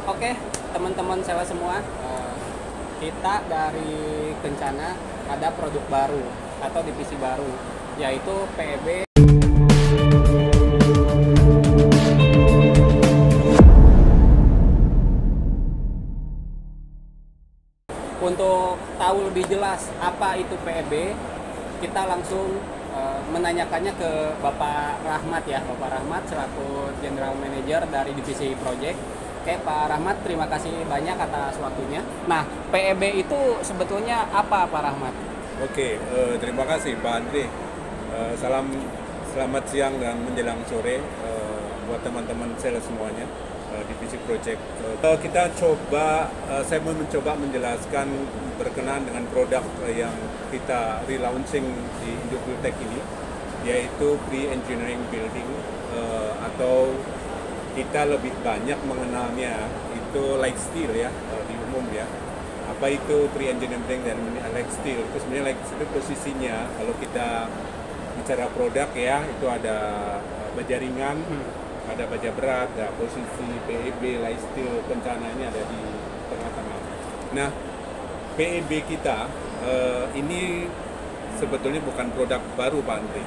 Oke, teman-teman sales semua, kita dari Kencana ada produk baru atau divisi baru, yaitu PEB. Untuk tahu lebih jelas apa itu PEB, kita langsung menanyakannya ke Bapak Rahmat ya, Bapak Rahmat selaku General Manager dari divisi Project. Oke, Pak Rahmat, terima kasih banyak atas waktunya. Nah, PEB itu sebetulnya apa, Pak Rahmat? Oke, terima kasih Pak Andri. Selamat siang dan menjelang sore buat teman-teman sales semuanya, divisi project. Saya mau mencoba menjelaskan berkenaan dengan produk yang kita relaunching di Indopiltek ini, yaitu pre-engineering building atau kita lebih banyak mengenalnya itu light steel ya, di umum ya. Apa itu pre-engineering dan light steel? Itu sebenarnya light steel posisinya kalau kita bicara produk ya, itu ada baja ringan, ada baja berat, ada posisi PEB, light steel, Kencana ini ada di tengah-tengah. Nah, PEB kita ini sebetulnya bukan produk baru Pak Andri,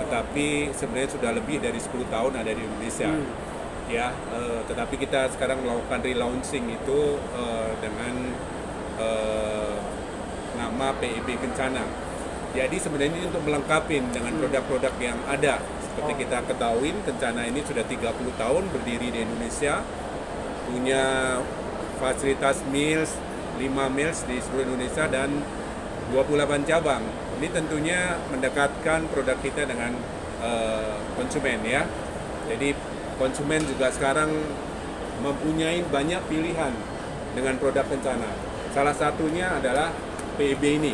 tetapi sebenarnya sudah lebih dari 10 tahun ada di Indonesia. Ya, tetapi kita sekarang melakukan relaunching itu dengan nama PEB Kencana. Jadi sebenarnya ini untuk melengkapi dengan produk-produk yang ada. Seperti kita ketahui, Kencana ini sudah 30 tahun berdiri di Indonesia, punya fasilitas mills, 5 mills di seluruh Indonesia dan 28 cabang. Ini tentunya mendekatkan produk kita dengan konsumen ya. Jadi konsumen juga sekarang mempunyai banyak pilihan dengan produk Kencana. Salah satunya adalah PEB ini.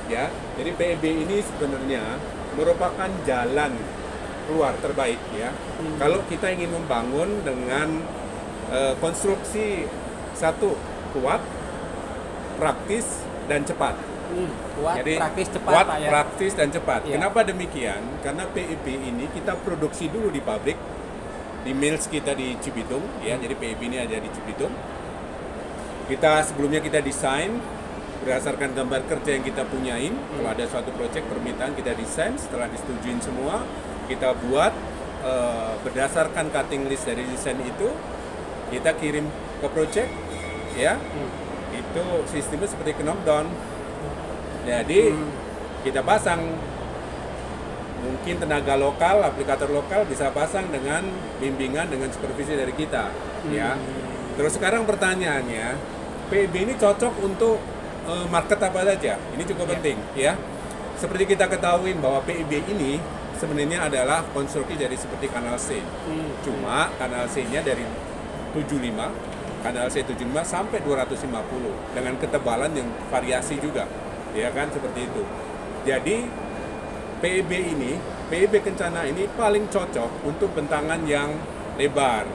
Ya, jadi PEB ini sebenarnya merupakan jalan keluar terbaik ya. Kalau kita ingin membangun dengan konstruksi satu kuat, praktis dan cepat. Kuat, Jadi praktis, cepat, kuat, Pak ya. praktis dan cepat. Ya. Kenapa demikian? Karena PEB ini kita produksi dulu di pabrik, di mills kita di Cibitung ya. Jadi PEB ini ada di Cibitung. Sebelumnya kita desain berdasarkan gambar kerja yang kita punyain. Kalau ada suatu proyek permintaan kita desain, setelah disetujuin semua kita buat berdasarkan cutting list dari desain itu kita kirim ke proyek ya. Itu sistemnya seperti knockdown. Jadi kita pasang, mungkin tenaga lokal, aplikator lokal bisa pasang dengan bimbingan, dengan supervisi dari kita ya. Terus sekarang pertanyaannya, PEB ini cocok untuk market apa saja? Ini cukup penting ya. Seperti kita ketahui bahwa PEB ini sebenarnya adalah konstruksi dari seperti kanal C. Cuma kanal C-nya dari 75, kanal C 75 sampai 250 dengan ketebalan yang variasi juga. Ya kan, seperti itu. Jadi PEB Kencana ini paling cocok untuk bentangan yang lebar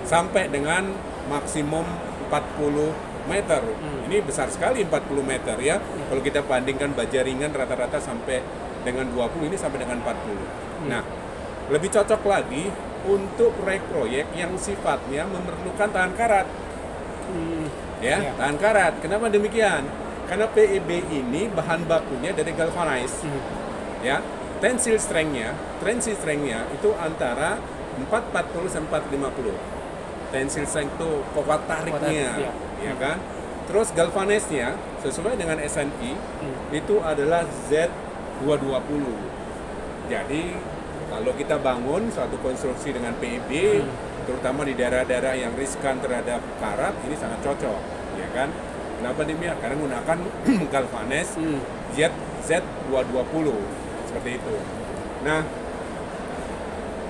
sampai dengan maksimum 40 meter. Ini besar sekali 40 meter ya. Kalau kita bandingkan baja ringan rata-rata sampai dengan 20, ini sampai dengan 40. Nah, lebih cocok lagi untuk proyek-proyek yang sifatnya memerlukan tahan karat. Tahan karat. Kenapa demikian? Karena PEB ini bahan bakunya dari galvanized. Ya, tensile strength-nya itu antara 440 sampai 450. Tensile strength itu kuat tariknya, ya kan? Terus galvanized-nya sesuai dengan SNI itu adalah Z220. Jadi kalau kita bangun suatu konstruksi dengan PEB, terutama di daerah-daerah yang riskan terhadap karat, ini sangat cocok, ya kan? Kenapa demikian? Karena menggunakan galvanized Z220 seperti itu. Nah,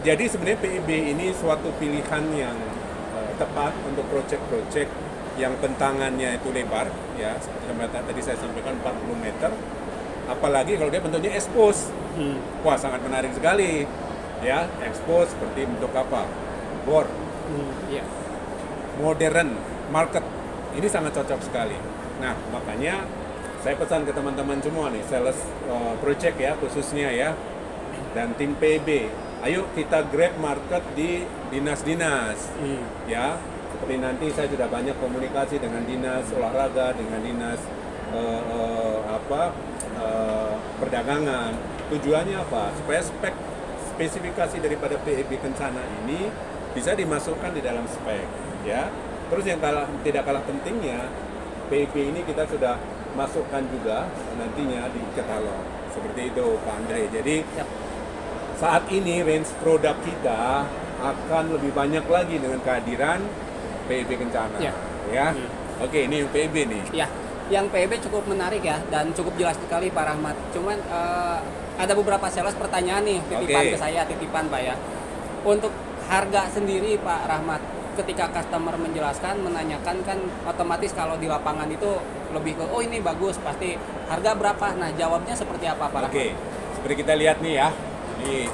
jadi sebenarnya PEB ini suatu pilihan yang tepat untuk proyek-proyek yang bentangannya itu lebar, ya seperti tadi saya sampaikan 40 meter. Apalagi kalau dia bentuknya expose, wah sangat menarik sekali, ya expose seperti bentuk apa, bor, modern, market. Ini sangat cocok sekali. Nah, makanya saya pesan ke teman-teman semua nih, sales project ya khususnya ya, dan tim PEB. Ayo kita grab market di dinas-dinas, ya seperti nanti saya sudah banyak komunikasi dengan dinas olahraga, dengan dinas perdagangan. Tujuannya apa? Supaya spesifikasi daripada PEB Kencana ini bisa dimasukkan di dalam spek, ya. Terus yang tidak kalah pentingnya, PEB ini kita sudah masukkan juga nantinya di katalog. Seperti itu, Pak Andre. Jadi saat ini range produk kita akan lebih banyak lagi dengan kehadiran PEB Kencana, ya. Oke, ini yang PEB nih. Ya, yang PEB cukup menarik ya dan cukup jelas sekali Pak Rahmat. Cuman ada beberapa sales pertanyaan nih titipan ke saya, titipan Pak ya. Untuk harga sendiri Pak Rahmat, ketika customer menjelaskan, menanyakan kan otomatis kalau di lapangan itu lebih ke, oh ini bagus, pasti harga berapa? Nah jawabnya seperti apa Pak Rahmat? Oke, seperti kita lihat nih ya, ini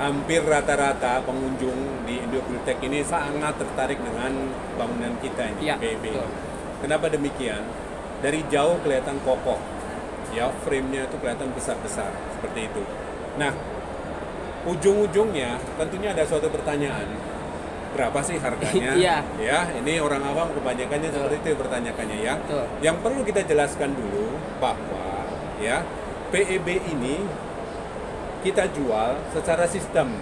hampir rata-rata pengunjung di Indobuildtek ini sangat tertarik dengan bangunan kita ini, ya, PEB. betul. Kenapa demikian? Dari jauh kelihatan kokoh, ya frame-nya itu kelihatan besar-besar, seperti itu. Nah, ujung-ujungnya tentunya ada suatu pertanyaan, berapa sih harganya? Iya. Ya, ini orang awam kebanyakannya seperti itu pertanyaannya ya. Betul. Yang perlu kita jelaskan dulu bahwa ya PEB ini kita jual secara sistem,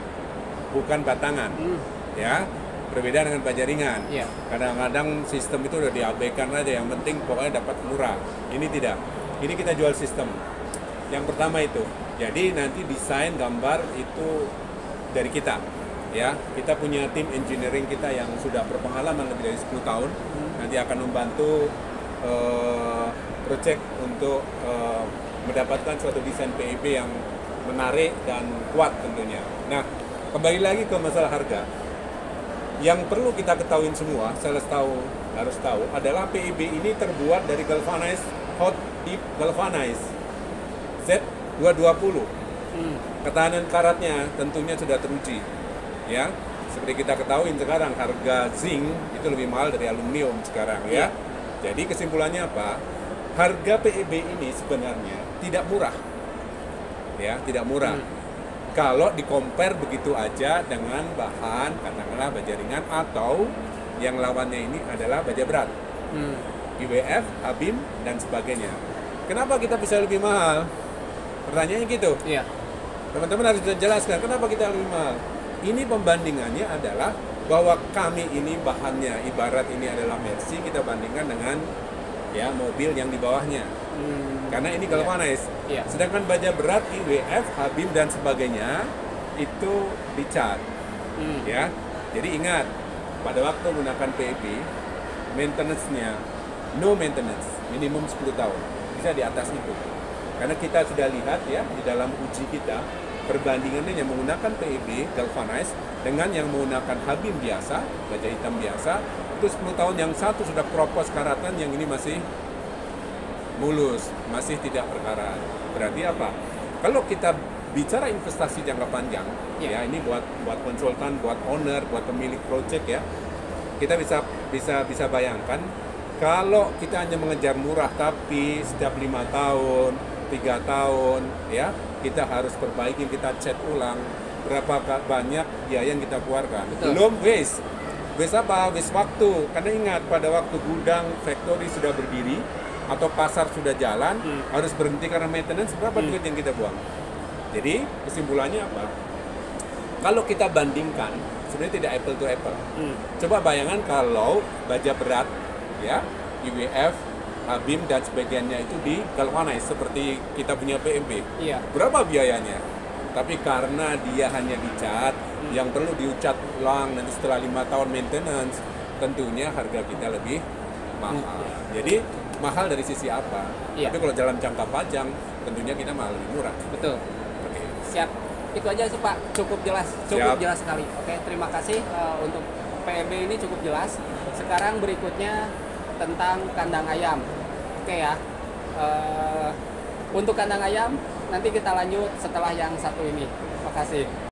bukan batangan. Ya, berbeda dengan bajaringan. Iya. Kadang-kadang sistem itu udah diabaikan aja, yang penting pokoknya dapat murah. Ini tidak. Ini kita jual sistem. Yang pertama itu. Jadi nanti desain gambar itu dari kita. Ya, kita punya tim engineering kita yang sudah berpengalaman lebih dari 10 tahun. Nanti akan membantu project untuk mendapatkan suatu desain PEB yang menarik dan kuat tentunya. Nah, kembali lagi ke masalah harga. Yang perlu kita ketahui semua, sales harus tahu adalah PEB ini terbuat dari galvanized hot dip galvanized Z220. Ketahanan karatnya tentunya sudah teruji. Ya, seperti kita ketahui sekarang harga zinc itu lebih mahal dari aluminium sekarang ya. Jadi kesimpulannya apa? Harga PEB ini sebenarnya tidak murah. Ya, tidak murah. Kalau di-compare begitu aja dengan bahan katakanlah baja ringan atau yang lawannya ini adalah baja berat. IWF, ABIM dan sebagainya. Kenapa kita bisa lebih mahal? Pertanyaannya gitu. Iya. Teman-teman harus jelaskan kenapa kita lebih mahal. Ini pembandingannya adalah bahwa kami ini bahannya ibarat ini adalah Mercy, kita bandingkan dengan ya mobil yang di bawahnya. Karena ini galvanized. Iya. Sedangkan baja berat IWF, Habim dan sebagainya itu dicat. Ya. Jadi ingat pada waktu menggunakan PEB maintenance-nya no maintenance, minimum 10 tahun. Bisa di atas itu. Karena kita sudah lihat ya di dalam uji kita perbandingannya yang menggunakan PEB galvanized dengan yang menggunakan Habim biasa, baja hitam biasa, itu 10 tahun yang satu sudah propos karatan, yang ini masih mulus, masih tidak berkarat. Berarti apa? Kalau kita bicara investasi jangka panjang, ya ini buat konsultan, buat owner, buat pemilik project ya, kita bisa bayangkan kalau kita hanya mengejar murah tapi setiap 5 tahun, 3 tahun, ya kita harus perbaiki, kita cat ulang, berapa banyak biaya yang kita keluarkan. Betul. Belum waste apa? Waste waktu. Karena ingat pada waktu gudang factory sudah berdiri atau pasar sudah jalan, harus berhenti karena maintenance, berapa duit yang kita buang. Jadi kesimpulannya apa? Kalau kita bandingkan, sebenarnya tidak apple to apple. Coba bayangkan kalau baja berat, ya IWF, Habim dan sebagainya itu di galvanize seperti kita punya PEB. Iya. Berapa biayanya? Tapi karena dia hanya dicat, yang perlu diucat ulang nanti setelah 5 tahun maintenance, tentunya harga kita lebih mahal. Jadi mahal dari sisi apa? Iya. Tapi kalau dalam jangka panjang, tentunya kita mahal lebih murah. Betul. Oke. Siap. Itu aja sih Pak, cukup jelas sekali. Oke, terima kasih untuk PEB ini cukup jelas. Sekarang berikutnya tentang kandang ayam. Oke ya. Untuk kandang ayam nanti kita lanjut setelah yang satu ini. Terima kasih.